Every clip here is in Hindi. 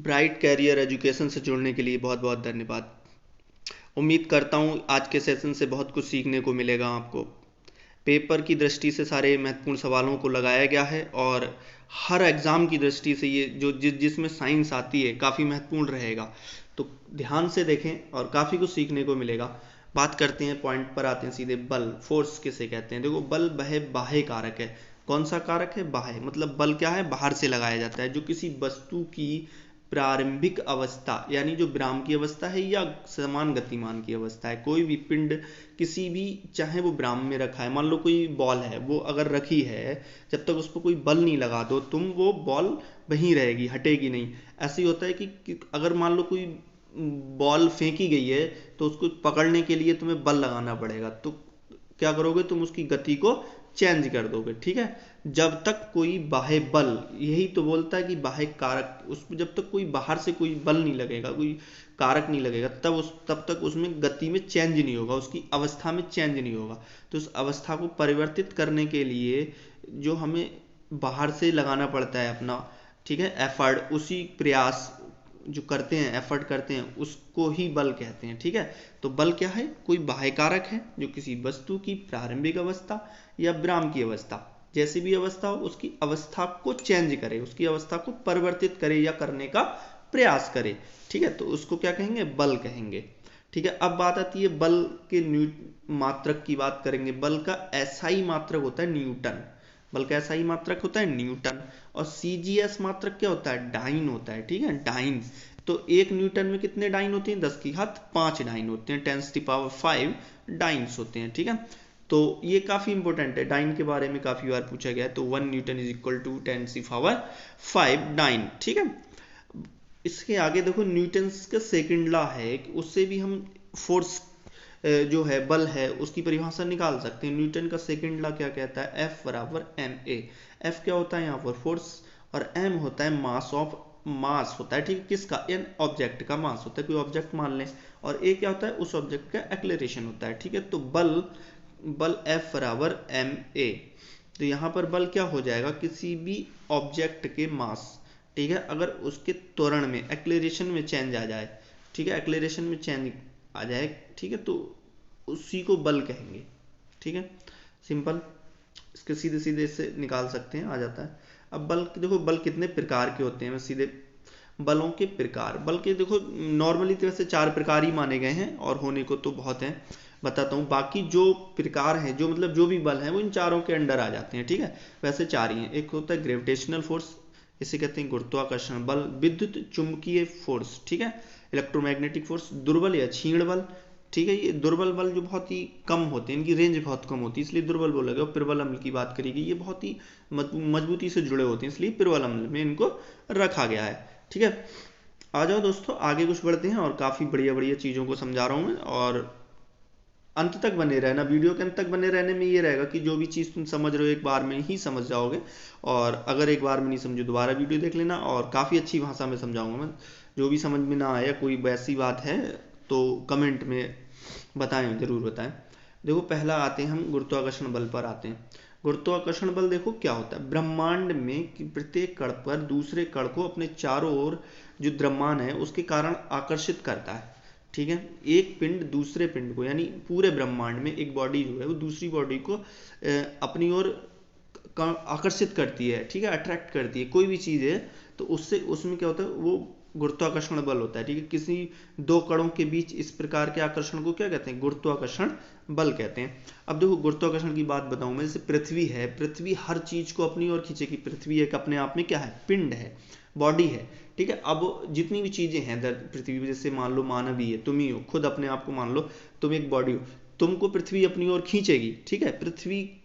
ब्राइट कैरियर एजुकेशन से जुड़ने के लिए बहुत बहुत धन्यवाद। उम्मीद करता हूँ आज के सेशन से बहुत कुछ सीखने को मिलेगा आपको। पेपर की दृष्टि से सारे महत्वपूर्ण सवालों को लगाया गया है और हर एग्ज़ाम की दृष्टि से ये जो जिसमें साइंस आती है काफ़ी महत्वपूर्ण रहेगा, तो ध्यान से देखें और काफ़ी कुछ सीखने को मिलेगा। बात करते हैं, पॉइंट पर आते हैं सीधे। बल, फोर्स किसे कहते हैं? देखो, बल बाह्य कारक है। कौन सा कारक है? बाह्य। मतलब बल क्या है? बाहर से लगाया जाता है, जो किसी वस्तु की प्रारंभिक अवस्था यानी जो विराम की अवस्था है या समान गतिमान की अवस्था है। कोई भी पिंड किसी भी, चाहे वो विराम में रखा है, मान लो कोई बॉल है, वो अगर रखी है, जब तक उस पर कोई बल नहीं लगा दो तुम, वो बॉल वहीं रहेगी, हटेगी नहीं। ऐसे ही होता है कि अगर मान लो कोई बॉल फेंकी गई है तो उसको पकड़ने के लिए तुम्हें बल लगाना पड़ेगा, तो क्या करोगे तुम? उसकी गति को चेंज कर दोगे, ठीक है। जब तक कोई बाह्य बल, यही तो बोलता है कि बाह्य कारक, उसमें जब तक कोई बाहर से कोई बल नहीं लगेगा, कोई कारक नहीं लगेगा, तब तक उसमें गति में चेंज नहीं होगा, उसकी अवस्था में चेंज नहीं होगा। तो उस अवस्था को परिवर्तित करने के लिए जो हमें बाहर से लगाना पड़ता है अपना, ठीक है, एफर्ट, उसी प्रयास जो करते हैं, एफर्ट करते हैं, उसको ही बल कहते हैं, ठीक है। तो बल क्या है? कोई बाह्य कारक है जो किसी वस्तु की प्रारंभिक अवस्था या विराम की अवस्था, जैसी भी अवस्था हो, उसकी अवस्था को चेंज करे, उसकी अवस्था को परिवर्तित करे या करने का प्रयास करे, ठीक है। तो उसको क्या कहेंगे? बल कहेंगे, ठीक है। अब बात आती है बल के मात्रक की बात करेंगे। बल का एसआई मात्रक होता है न्यूटन। बल का एसआई मात्रक होता है न्यूटन। और सीजीएस मात्रक क्या होता है? डाइन होता है, ठीक है, डाइन। तो 1 न्यूटन में कितने डाइन होते हैं? 10⁵5 डाइन होते हैं, 10⁵5 डाइन्स होते हैं, ठीक है। तो ये काफ़ी इंपॉर्टेंट है, डाइन के बारे में काफ़ी बार पूछा गया है। तो 1 newton is equal to 10⁵5 dyne, ठीक है। इसके आगे देखो, न्यूटन का सेकंड लॉ है, उससे भी हम फोर्स जो है, बल है, उसकी परिभाषा निकाल सकते हैं। न्यूटन का सेकंड लॉ क्या कहता है? F बराबर एम ए। एफ क्या होता है यहाँ पर? फोर्स। और एम होता है मास होता है, ठीक है, किसका? एन ऑब्जेक्ट का मास होता है, कोई ऑब्जेक्ट मान लें। और ए क्या होता है? उस ऑब्जेक्ट का एक्लेरेशन होता है, ठीक है। तो बल F बराबर एम ए। तो यहाँ पर बल क्या हो जाएगा? किसी भी ऑब्जेक्ट के मास, ठीक है, अगर उसके त्वरण में, एक्लेरेशन में चेंज आ जाए, ठीक है, एक्लेरेशन में चेंज आ जाए, ठीक है, तो उसी को बल कहेंगे, ठीक है। सिंपल, इसके सीधे सीधे इससे निकाल सकते हैं, आ जाता है। अब बल देखो, बल कितने प्रकार के होते हैं? मैं सीधे बलों के प्रकार, बल के देखो नॉर्मली तो वैसे 4 प्रकार ही माने गए हैं, और होने को तो बहुत हैं, बताता हूँ। बाकी जो प्रकार हैं, जो मतलब जो भी बल हैं, वो इन चारों के अंडर आ जाते हैं, ठीक है। वैसे 4 ही हैं। एक होता है ग्रेविटेशनल फोर्स, इसे कहते हैं गुरुत्वाकर्षण बल। विद्युत चुंबकीय फोर्स, ठीक है, इलेक्ट्रोमैग्नेटिक फोर्स। दुर्बल या क्षीण बल, ठीक है, ये दुर्बल बल जो बहुत ही कम होते हैं, इनकी रेंज बहुत कम होती है, इसलिए दुर्बल बोला गया। प्रबल अम्ल की बात करेगी, ये बहुत ही मजबूती से जुड़े होते हैं, इसलिए प्रबल अम्ल में इनको रखा गया है, ठीक है। आ जाओ दोस्तों, आगे कुछ बढ़ते हैं, और काफ़ी बढ़िया बढ़िया चीज़ों को समझा रहा हूँ मैं, और अंत तक बने रहना। वीडियो के अंत तक बने रहने में ये रहेगा कि जो भी चीज़ तुम समझ रहे हो एक बार में ही समझ जाओगे, और अगर एक बार में नहीं समझो दोबारा वीडियो देख लेना, और काफ़ी अच्छी भाषा में समझाऊंगा मैं। जो भी समझ में ना आया, कोई वैसी बात है तो कमेंट में बताएं, ज़रूर बताएं। देखो, पहला आते हैं हम गुरुत्वाकर्षण बल पर आते हैं। गुरुत्वाकर्षण बल देखो क्या होता है? ब्रह्मांड में कि प्रत्येक कण पर दूसरे कण को अपने चारों ओर जो द्रव्यमान है उसके कारण आकर्षित करता है, ठीक है। एक पिंड दूसरे पिंड को, यानी पूरे ब्रह्मांड में एक बॉडी जो है वो दूसरी बॉडी को अपनी ओर आकर्षित करती है, ठीक है, अट्रैक्ट करती है। कोई भी चीज़ है तो उससे, उसमें क्या होता है? वो गुरुत्वाकर्षण बल होता है, ठीक है। किसी 2 कणों के बीच इस प्रकार के आकर्षण को क्या कहते हैं? गुरुत्वाकर्षण बल कहते हैं। अब देखो, गुरुत्वाकर्षण की बात बताऊं मैं, जैसे पृथ्वी है, पृथ्वी हर चीज को अपनी ओर खींचेगी। पृथ्वी एक अपने आप में क्या है? पिंड है, बॉडी है, ठीक है। अब जितनी भी चीजें हैं पृथ्वी पर, जैसे मान लो मानव ही है, तुम ही हो, खुद अपने आप को मान लो तुम एक बॉडी हो, तुमको पृथ्वी अपनी ओर खींचेगी, ठीक है। पृथ्वी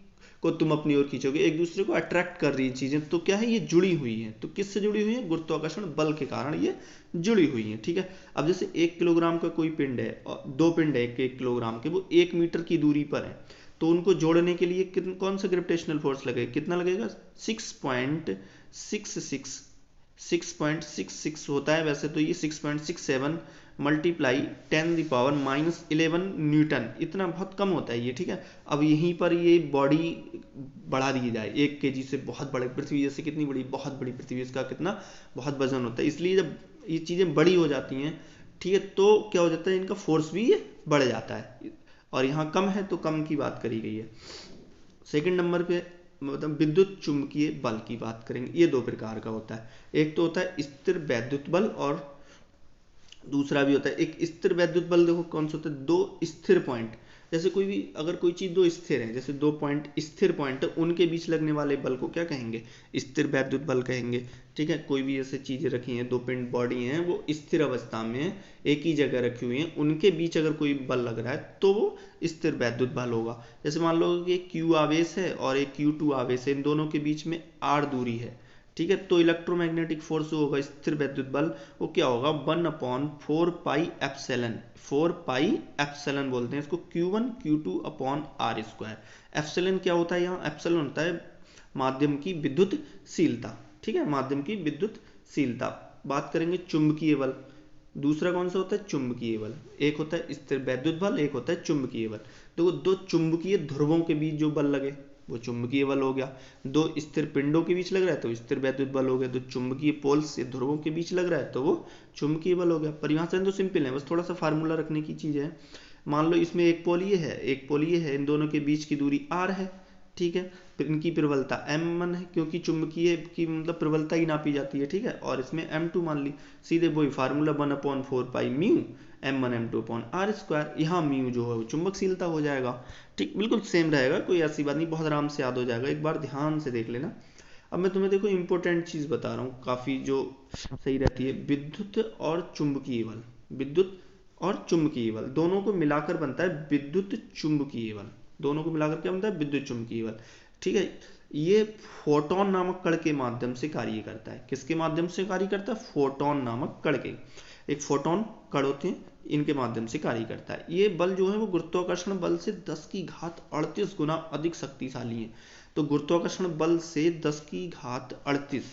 को तुम अपनी ओर खींचोगे, एक दूसरे को अट्रैक्ट कर रही चीजें, तो क्या है? ये जुड़ी हुई है। तो किससे जुड़ी हुई है? गुरुत्वाकर्षण बल के कारण ये जुड़ी हुई है, ठीक है। अब जैसे 1 किलोग्राम का कोई पिंड है और 2 पिंड है 1 किलोग्राम के, वो 1 मीटर की दूरी पर है, तो उनको जोड़ने के लिए कौन सा ग्रेविटेशनल फोर्स लगेगा? कितना लगेगा? 6.66 होता है वैसे तो, ये 6.67 मल्टीप्लाई 10⁻⁻11 न्यूटन, इतना बहुत कम होता है ये, ठीक है। अब यहीं पर ये बॉडी बढ़ा दी जाए 1 kg से, बहुत बड़े पृथ्वी जैसे, कितनी बड़ी, बहुत बड़ी पृथ्वी, इसका कितना बहुत वजन होता है, इसलिए जब ये चीज़ें बड़ी हो जाती हैं, ठीक है, तो क्या हो जाता है, इनका फोर्स भी बढ़ जाता है, और यहाँ कम है तो कम की बात करी गई है। सेकंड नंबर पे मतलब विद्युत चुंबकीय बल की बात करेंगे। ये दो प्रकार का होता है, एक तो होता है स्थिर वैद्युत बल और दूसरा भी होता है एक स्थिर वैद्युत बल। देखो कौन सा होता है, दो स्थिर पॉइंट, जैसे कोई भी अगर कोई चीज दो स्थिर है, जैसे दो पॉइंट स्थिर पॉइंट है, उनके बीच लगने वाले बल को क्या कहेंगे, स्थिर वैद्युत बल कहेंगे। ठीक है, कोई भी ऐसे चीजें रखी हैं, दो पिंड बॉडी हैं, वो स्थिर अवस्था में है, एक ही जगह रखी हुई है, उनके बीच अगर कोई बल लग रहा है तो वो स्थिर वैद्युत बल होगा। जैसे मान लो कि एक Q आवेश है और एक Q2 आवेश है, इन दोनों के बीच में R दूरी है, ठीक है, तो इलेक्ट्रोमैग्नेटिक फोर्स जो होगा, स्थिर वैद्युत बल, वो क्या होगा, 1/4 पाई एप्सिलन बोलते हैं इसको, Q1 Q2 upon R square. Epsilon क्या होता है, यहाँ एप्सिलन होता है माध्यम की विद्युतशीलता, ठीक है, माध्यम की विद्युतशीलता। बात करेंगे चुंबकीय बल, दूसरा कौन सा होता है, चुंबकीय बल। एक होता है स्थिर वैद्युत बल, एक होता है चुंबकीय बल। तो दो चुंबकीय ध्रुवों के बीच जो बल लगे वो चुंबकीय बल हो गया, दो स्थिर पिंडों के बीच लग रहा है तो स्थिर वैद्युत बल हो गया, दो चुंबकीय पोल्स से ध्रुवों के बीच लग रहा है तो वो चुंबकीय बल हो गया। परिभाषा तो सिंपल है, बस थोड़ा सा फार्मूला रखने की चीज है। मान लो इसमें एक पोल ये है, एक पोल ये है, इन दोनों के बीच की दूरी r है, ठीक है, इनकी प्रबलता m1 है, क्योंकि चुंबकीय की मतलब प्रबलता ही नापी जाती है, ठीक है, और इसमें m2 मान ली, सीधे वही फार्मूला 1/4 पाई mu m1 m2 upon r square. यहाँ म्यू जो है वो चुंबकशीलता हो जाएगा, ठीक, बिल्कुल सेम रहेगा, कोई ऐसी बात नहीं, बहुत आराम से याद हो जाएगा, एक बार ध्यान से देख लेना। अब मैं तुम्हें देखो इंपॉर्टेंट चीज बता रहा हूँ, काफी जो सही रहती है, विद्युत और चुंबकीय बल, विद्युत और चुंबकीय बल दोनों को मिलाकर बनता है विद्युत चुंबकीय बल, दोनों को मिलाकर क्या बनता है, विद्युत चुंबकीय बल, ठीक है। ये फोटोन नामक कण के माध्यम से कार्य करता है, किसके माध्यम से कार्य करता है, फोटोन नामक कण के, एक फोटोन कण होते हैं, इनके माध्यम से कार्य करता है। ये बल जो है वो गुरुत्वाकर्षण बल से 10 की घात 38 गुना अधिक शक्तिशाली है। तो गुरुत्वाकर्षण बल से 10 की घात 38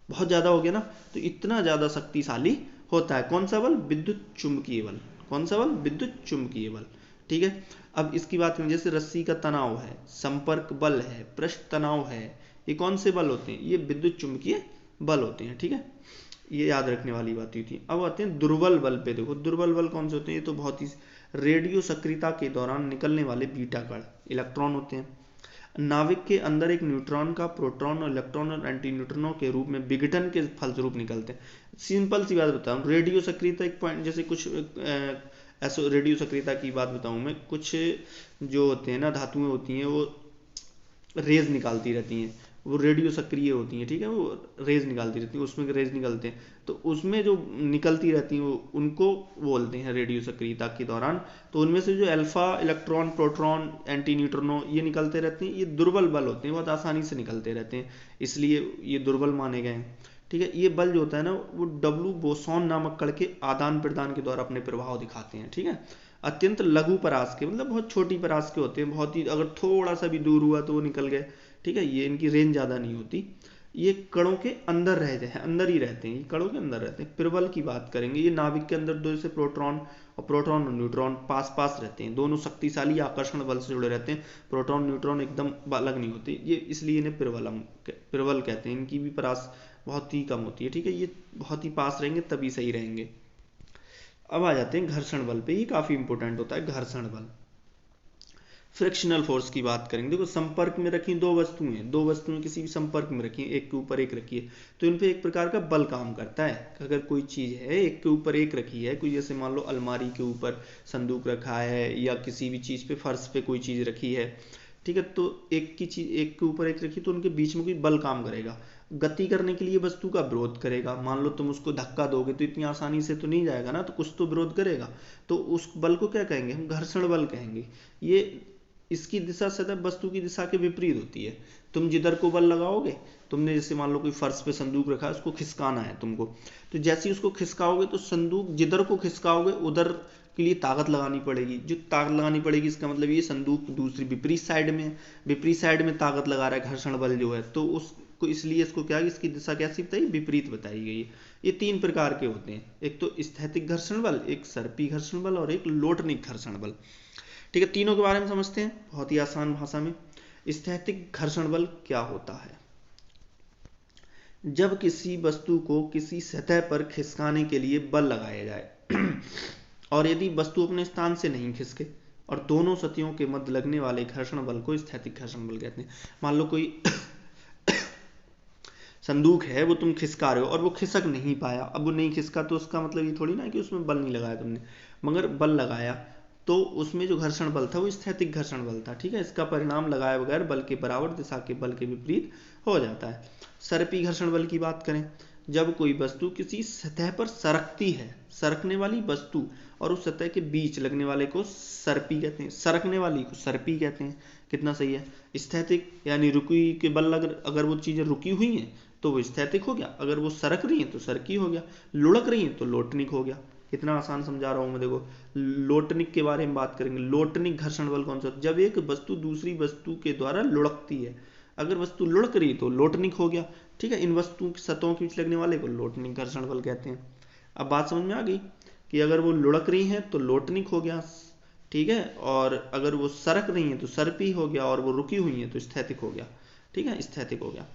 बहुत ज्यादा हो गया ना, तो इतना ज्यादा शक्तिशाली होता है कौन सा बल, विद्युत चुंबकीय बल। कौन सा बल, विद्युत चुंबकीय बल, ठीक है। अब इसकी बात करें, जैसे रस्सी का तनाव है, संपर्क बल है, पृष्ठ तनाव है, ये कौन से बल होते हैं, ये विद्युत चुंबकीय बल होते हैं, ठीक है, ये याद रखने वाली बात हुई थी। अब आते हैं दुर्बल बल पे। देखो दुर्बल बल कौन से होते हैं, ये तो बहुत ही रेडियो सक्रियता के दौरान निकलने वाले बीटा कण इलेक्ट्रॉन होते हैं। नाभिक के अंदर एक न्यूट्रॉन का प्रोटॉन और इलेक्ट्रॉन और एंटी न्यूट्रॉनों के रूप में विघटन के फलस्वरूप निकलते हैं। सिंपल सी बात बताऊं, रेडियो सक्रियता एक पॉइंट, जैसे कुछ ऐसे रेडियो सक्रियता की बात बताऊं मैं, कुछ जो होते हैं ना धातुएं होती हैं, वो रेज निकालती रहती हैं, वो रेडियो सक्रिय होती हैं, ठीक है, वो रेज निकालती रहती हैं, उसमें रेज निकलते हैं, तो उसमें जो निकलती रहती हैं वो उनको बोलते हैं रेडियो सक्रियता के दौरान। तो उनमें से जो alpha electron, proton, anti neutrino ये निकलते रहते हैं, ये दुर्बल बल होते हैं, बहुत आसानी से निकलते रहते हैं, इसलिए ये दुर्बल माने गए हैं, ठीक है। ये बल जो होता है ना, वो डब्ल्यू बोसॉन नामक कण के आदान प्रदान के द्वारा अपने प्रभाव दिखाते हैं, ठीक है। अत्यंत लघु परास के, मतलब बहुत छोटी परास के होते हैं, बहुत ही, अगर थोड़ा सा भी दूर हुआ तो वो निकल गए, ठीक है, ये इनकी रेंज ज्यादा नहीं होती। ये कणों के अंदर रहते हैं, अंदर ही रहते हैं, ये कणों के अंदर रहते हैं। प्रबल की बात करेंगे, ये नाभिक के अंदर दो से प्रोटॉन और न्यूट्रॉन पास पास रहते हैं, दोनों शक्तिशाली आकर्षण बल से जुड़े रहते हैं। प्रोटॉन न्यूट्रॉन एकदम अलग नहीं होते, ये इसलिए इन्हें प्रबल कहते हैं। इनकी भी परास बहुत ही कम होती है, ठीक है, ये बहुत ही पास रहेंगे तभी सही रहेंगे। अब आ जाते हैं घर्षण बल पे, ये काफी इंपॉर्टेंट होता है घर्षण बल। फ्रिक्शनल फोर्स की बात करेंगे, देखो संपर्क में रखी दो वस्तुएं किसी भी संपर्क में रखी, एक के ऊपर एक रखी है, तो इन पे एक प्रकार का बल काम करता है। अगर कोई चीज है एक के ऊपर एक रखी है, कोई जैसे मान लो अलमारी के ऊपर संदूक रखा है, या किसी भी चीज पे फर्श पे कोई चीज रखी है, ठीक है, तो एक की चीज एक के ऊपर एक रखी, तो उनके बीच में कोई बल काम करेगा, गति करने के लिए वस्तु का विरोध करेगा। मान लो तुम उसको धक्का दोगे तो इतनी आसानी से तो नहीं जाएगा ना, तो कुछ तो विरोध करेगा, तो उस बल को क्या कहेंगे, हम घर्षण बल कहेंगे। ये इसकी दिशा सदैव वस्तु की दिशा के विपरीत होती है। तुम जिधर को बल लगाओगे, तुमने जैसे मान लो कोई फर्श पे संदूक रखा है, उसको खिसकाना है तुमको, तो जैसे ही उसको खिसकाओगे तो संदूक जिधर को खिसकाओगे उधर के लिए ताकत लगानी पड़ेगी। जो ताकत लगानी पड़ेगी इसका मतलब ये संदूक दूसरी विपरीत साइड में, विपरीत साइड में ताकत लगा रहा है घर्षण बल जो है, तो उसको इसलिए इसको क्या, इसकी दिशा कैसी बताई, विपरीत बताई गई है। ये तीन प्रकार के होते हैं, एक तो स्थैतिक घर्षण बल, एक सर्पी घर्षण बल और एक लोटनिक घर्षण बल, ठीक है। तीनों के बारे में समझते हैं बहुत ही आसान भाषा में। स्थैतिक घर्षण बल क्या होता है, जब किसी वस्तु को किसी सतह पर खिसकाने के लिए बल लगाया जाए और यदि वस्तु अपने स्थान से नहीं खिसके और दोनों सतहों के मध्य लगने वाले घर्षण बल को स्थैतिक घर्षण बल कहते हैं। मान लो कोई संदूक है, वो तुम खिसका रहे हो और वो खिसक नहीं पाया। अब वो नहीं खिसका तो उसका मतलब ये थोड़ी ना कि उसमें बल नहीं लगाया तुमने, मगर बल लगाया तो उसमें जो घर्षण बल था वो स्थैतिक घर्षण बल था। ठीक है, इसका परिणाम लगाए बगैर बल के बराबर दिशा के बल के विपरीत हो जाता है। सर्पी घर्षण बल की बात करें, जब कोई वस्तु किसी सतह पर सरकती है, सरकने वाली वस्तु और उस सतह के बीच लगने वाले को सर्पी कहते हैं, सरकने वाली को सर्पी कहते हैं। कितना सही है। स्थैतिक यानी रुकी के बल अगर वो चीजें रुकी हुई हैं तो वो स्थैतिक हो गया, अगर वो सरक रही हैं तो सरकी हो गया, लुढ़क रही हैं तो लोटनिक हो गया। कितना आसान समझा रहा हूं मैं। देखो लोटनिक के बारे में बात करेंगे। लोटनिक घर्षण बल कौन सा, जब एक वस्तु दूसरी वस्तु के द्वारा लुढ़कती है। अगर वस्तु लुढ़क रही तो लोटनिक हो गया। ठीक है, इन वस्तुओं की सतहों के बीच लगने वाले को लोटनिक घर्षण बल कहते हैं। अब बात समझ में आ गई कि अगर वो लुढ़क रही है तो लोटनिक हो गया। ठीक है, और अगर वो सरक रही है तो सर्पी हो गया, और वो रुकी हुई है तो स्थैतिक हो गया। ठीक है, स्थैतिक हो गया।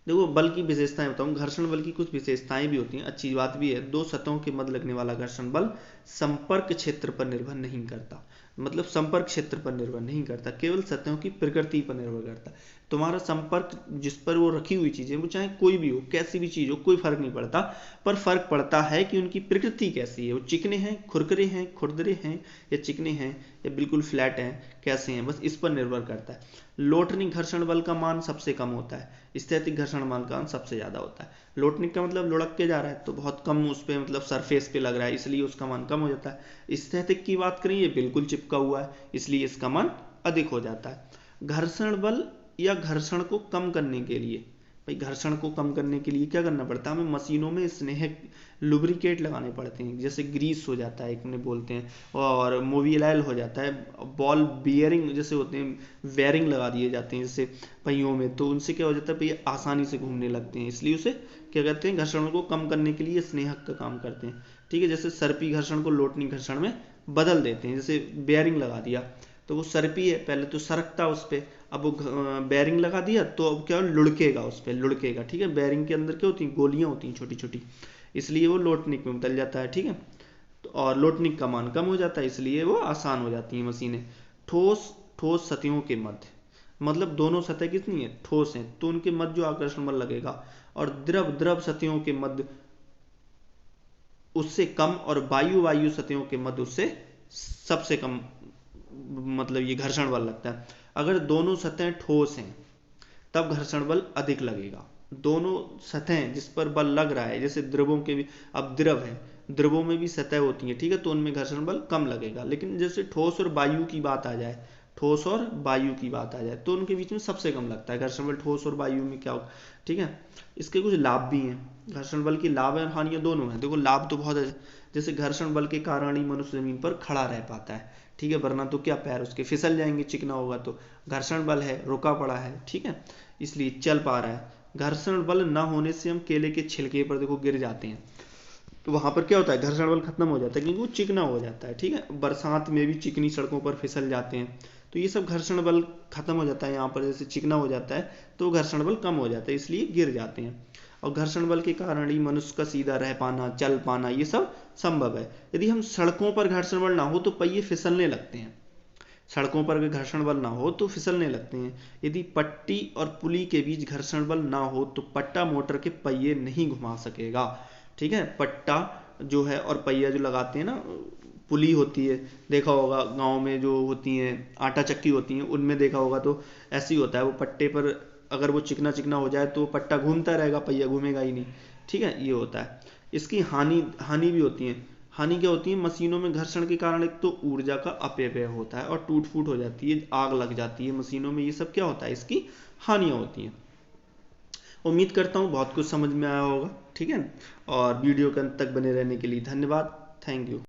देखो बल की विशेषताएं बताऊं। घर्षण बल की कुछ विशेषताएं भी होती हैं, अच्छी बात भी है। दो सतहों के मध्य लगने वाला घर्षण बल संपर्क क्षेत्र पर निर्भर नहीं करता। मतलब संपर्क क्षेत्र पर निर्भर नहीं करता, केवल सतहों की प्रकृति पर निर्भर करता। तुम्हारा संपर्क जिस पर वो रखी हुई चीजें, वो चाहे कोई भी हो, कैसी भी चीज हो, कोई फर्क नहीं पड़ता। पर फर्क पड़ता है कि उनकी प्रकृति कैसी है। वो चिकने हैं, खुरखरे हैं, खुरदरे हैं, या चिकने हैं या बिल्कुल फ्लैट हैं, कैसे हैं, बस इस पर निर्भर करता है। लोटनिक घर्षण बल का मान सबसे कम होता है, स्थैतिक घर्षण बल का मान सबसे ज्यादा होता है। लोटनिक का मतलब लुढ़क के जा रहा है तो बहुत कम उस पे मतलब सरफेस पे लग रहा है, इसलिए उसका मान कम हो जाता है। स्थैतिक की बात करें, ये बिल्कुल चिपका हुआ है, इसलिए इसका मान अधिक हो जाता है। घर्षण बल या घर्षण को कम करने के लिए, भाई घर्षण को कम करने के लिए क्या करना पड़ता है, हमें मशीनों में स्नेहक लुब्रिकेट लगाने पड़ते हैं, जैसे ग्रीस हो जाता है एक में बोलते हैं, और मोबिलाइल हो जाता है, बॉल बियरिंग जैसे होते हैं, बेयरिंग लगा दिए जाते हैं जैसे पहियों में, तो उनसे क्या हो जाता है पहिए आसानी से घूमने लगते हैं, इसलिए उसे क्या कहते हैं, घर्षण को कम करने के लिए स्नेहक का काम करते हैं। ठीक है, जैसे सर्पी घर्षण को लोटनी घर्षण में बदल देते हैं, जैसे बेयरिंग लगा दिया तो वो सर्पी है, पहले तो सरकता उस पर, अब वो बेयरिंग लगा दिया तो अब क्या लुढ़केगा, उस पर लुढ़केगा। ठीक है, बेयरिंग के अंदर क्या होती है, गोलियां होती हैं छोटी छोटी, इसलिए वो लोटनिक में बदल जाता है। ठीक है, और लोटनिक का मान कम हो जाता है, इसलिए वो आसान हो जाती हैं मशीनें। ठोस ठोस सतहों के मध्य, मतलब दोनों सतह कितनी है, ठोस है, तो उनके मध्य जो आकर्षण बल लगेगा, और द्रव द्रव सतहों के मध्य उससे कम, और वायु वायु सतहों के मध्य उससे सबसे कम, मतलब ये घर्षण बल लगता है। अगर दोनों सतहें ठोस हैं तब घर्षण बल अधिक लगेगा। दोनों सतहें जिस पर बल लग रहा है, जैसे द्रवों के भी, अब द्रव है, द्रवों में भी सतह होती है, ठीक है, तो उनमें घर्षण बल कम लगेगा। लेकिन जैसे ठोस और वायु की बात आ जाए, ठोस और वायु की बात आ जाए तो उनके बीच में सबसे कम लगता है घर्षण बल, ठोस और वायु में क्या हो। ठीक है, इसके कुछ लाभ भी हैं, घर्षण बल की लाभ और हानियां दोनों हैं। देखो लाभ तो बहुत है, जैसे घर्षण बल के कारण ही मनुष्य जमीन पर खड़ा रह पाता है। ठीक है, वरना तो क्या पैर उसके फिसल जाएंगे, चिकना होगा तो। घर्षण बल है, रुका पड़ा है, ठीक है, इसलिए चल पा रहा है। घर्षण बल ना होने से हम केले के छिलके पर देखो गिर जाते हैं, तो वहां पर क्या होता है, घर्षण बल खत्म हो जाता है, क्योंकि वो चिकना हो जाता है। ठीक है, बरसात में भी चिकनी सड़कों पर फिसल जाते हैं, तो ये सब घर्षण बल खत्म हो जाता है। यहाँ पर जैसे चिकना हो जाता है तो घर्षण बल कम हो जाता है, इसलिए गिर जाते हैं। और घर्षण बल के कारण ही मनुष्य का सीधा रह पाना, चल पाना, ये सब संभव है। यदि हम सड़कों पर घर्षण बल ना हो तो पहिए फिसलने लगते हैं, सड़कों पर अगर घर्षण बल ना हो तो फिसलने लगते हैं। यदि पट्टी और पुली के बीच घर्षण बल ना हो तो पट्टा मोटर के पहिए नहीं घुमा सकेगा। ठीक है, पट्टा जो है और पहिया जो लगाते हैं ना, पुली होती है, देखा होगा गांव में जो होती हैं आटा चक्की होती हैं, उनमें देखा होगा तो ऐसे ही होता है, वो पट्टे पर अगर वो चिकना चिकना हो जाए तो पट्टा घूमता रहेगा, पहिया घूमेगा ही नहीं। ठीक है, ये होता है। इसकी हानि भी होती है। हानि क्या होती है, मशीनों में घर्षण के कारण एक तो ऊर्जा का अपव्यय होता है और टूट फूट हो जाती है, आग लग जाती है मशीनों में, ये सब क्या होता है, इसकी हानियां होती हैं। उम्मीद करता हूँ बहुत कुछ समझ में आया होगा। ठीक है, और वीडियो के अंत तक बने रहने के लिए धन्यवाद। Thank you.